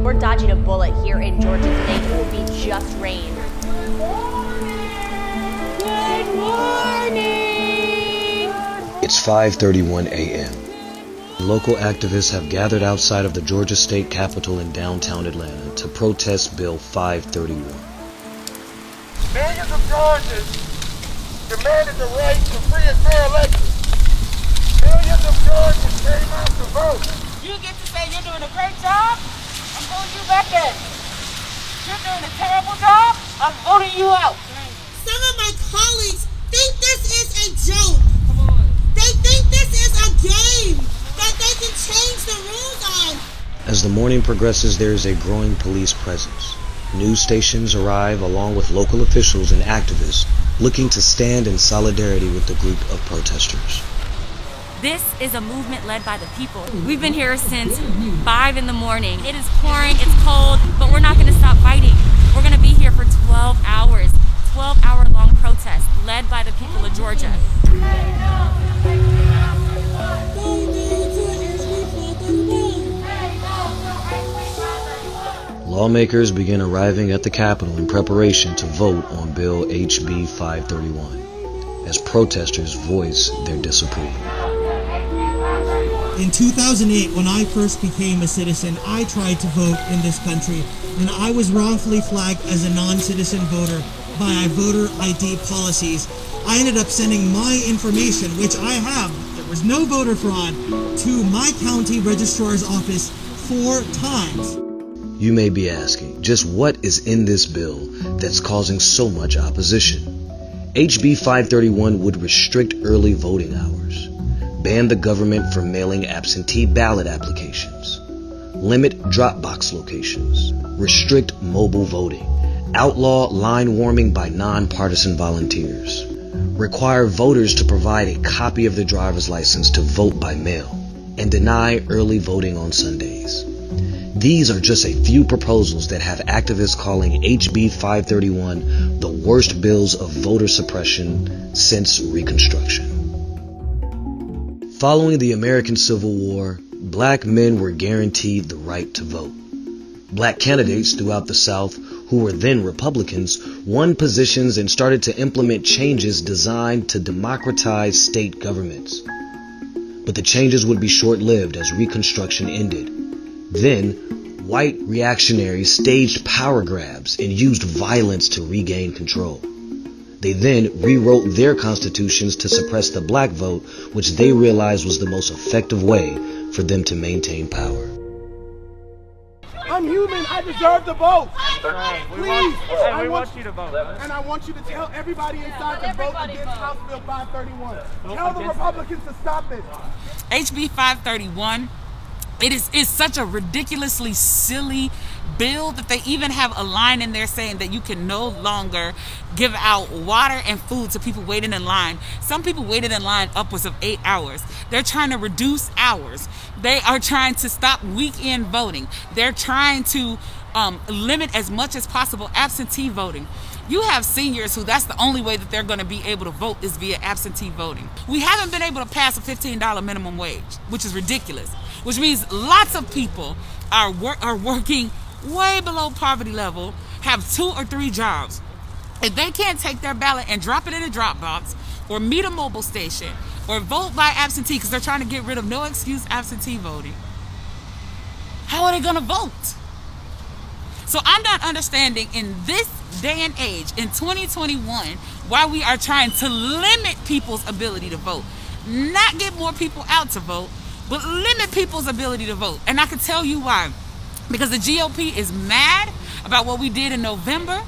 We're dodging a bullet here in Georgia today. It will be just rain. Good morning! It's 5:31 a.m. Local activists have gathered outside of the Georgia State Capitol in downtown Atlanta to protest Bill 531. Millions of Georgians demanded the right to free and fair elections. Millions of Georgians came out to vote. You get to say you're doing a great job, I'm voting you back in. You're doing a terrible job, I'm voting you out. Some of my colleagues think this is a joke. They think this is a game that they can change the rules on. As the morning progresses, there is a growing police presence. News stations arrive along with local officials and activists looking to stand in solidarity with the group of protesters. This is a movement led by the people. We've been here since 5 in the morning. It is pouring, it's cold, but we're not going to stop fighting. We're going to be here for 12 hours, 12-hour-long protest led by the people of Georgia. Lawmakers begin arriving at the Capitol in preparation to vote on Bill HB 531 as protesters voice their disapproval. In 2008, when I first became a citizen, I tried to vote in this country, and I was wrongfully flagged as a non-citizen voter by voter ID policies. I ended up sending my information, which I have, there was no voter fraud, to my county registrar's office 4 times. You may be asking, just what is in this bill that's causing so much opposition? HB 531 would restrict early voting hours, ban the government from mailing absentee ballot applications, limit drop box locations, restrict mobile voting, outlaw line warming by nonpartisan volunteers, require voters to provide a copy of their driver's license to vote by mail, and deny early voting on Sundays. These are just a few proposals that have activists calling HB 531 the worst bills of voter suppression since Reconstruction. Following the American Civil War, black men were guaranteed the right to vote. Black candidates throughout the South, who were then Republicans, won positions and started to implement changes designed to democratize state governments. But the changes would be short-lived as Reconstruction ended. Then, white reactionaries staged power grabs and used violence to regain control. They then rewrote their constitutions to suppress the black vote, which they realized was the most effective way for them to maintain power. I'm human, I deserve to vote. Please, we want you to vote. And I want you to tell everybody inside to vote against House Bill 531. Tell the Republicans to stop this. HB 531, it is such a ridiculously silly bill that they even have a line in there saying that you can no longer give out water and food to people waiting in line. Some people waited in line upwards of 8 hours. They're trying to reduce hours. They are trying to stop weekend voting. They're trying to limit as much as possible absentee voting. You have seniors who that's the only way that they're going to be able to vote is via absentee voting. We haven't been able to pass a $15 minimum wage, which is ridiculous, which means lots of people are working way below poverty level, have 2 or 3 jobs. If they can't take their ballot and drop it in a drop box or meet a mobile station or vote by absentee because they're trying to get rid of no excuse absentee voting, how are they going to vote? So I'm not understanding in this day and age, in 2021, why we are trying to limit people's ability to vote. Not get more people out to vote, but limit people's ability to vote. And I can tell you why. Because the GOP is mad about what we did in November.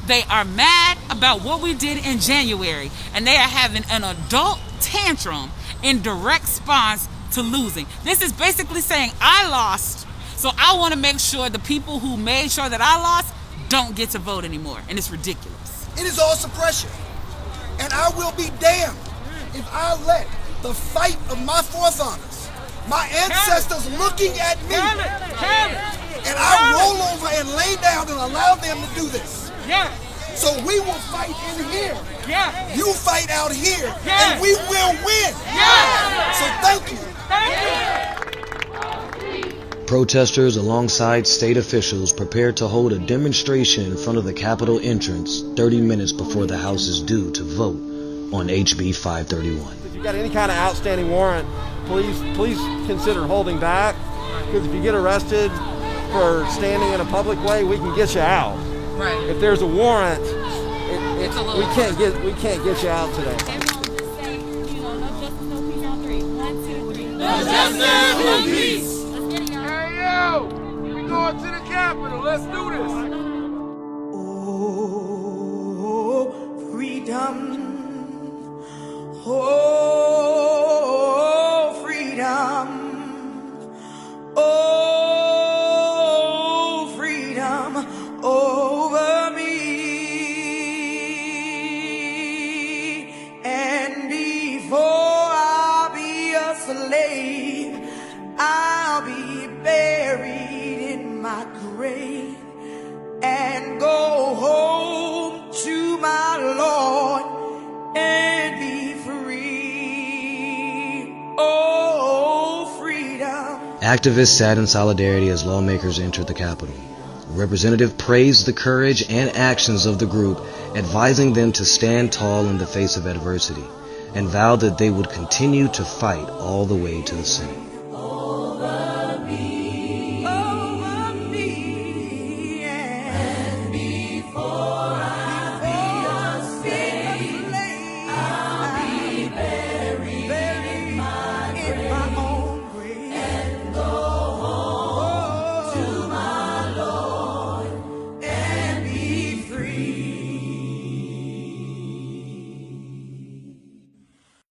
They are mad about what we did in January. And they are having an adult tantrum in direct response to losing. This is basically saying, I lost, so I want to make sure the people who made sure that I lost don't get to vote anymore. And it's ridiculous. It is all suppression. And I will be damned if I let the fight of my forefathers, my ancestors looking at me, and I roll over and lay down and allow them to do this. Yeah. So we will fight in here. Yeah. You fight out here. Yeah. And we will win. Yeah. So thank you. Thank you. Protesters alongside state officials prepared to hold a demonstration in front of the Capitol entrance 30 minutes before the House is due to vote on HB 531. If you got any kind of outstanding warrant, please consider holding back, because if you get arrested for standing in a public way, we can get you out. Right. If there's a warrant, we can't get you out today. Everyone just say, you know, no justice, no peace on three. 1, 2, 3. No justice, no peace. Let's get it, y'all. Hey, yo, we going to the Capitol. Let's do this. Oh, freedom. Oh, freedom. Oh, freedom over me. And before I'll be a slave, I'll be buried in my grave and go home to my Lord and be free. Oh, freedom. Activists sat in solidarity as lawmakers entered the Capitol. A representative praised the courage and actions of the group, advising them to stand tall in the face of adversity, and vowed that they would continue to fight all the way to the Senate.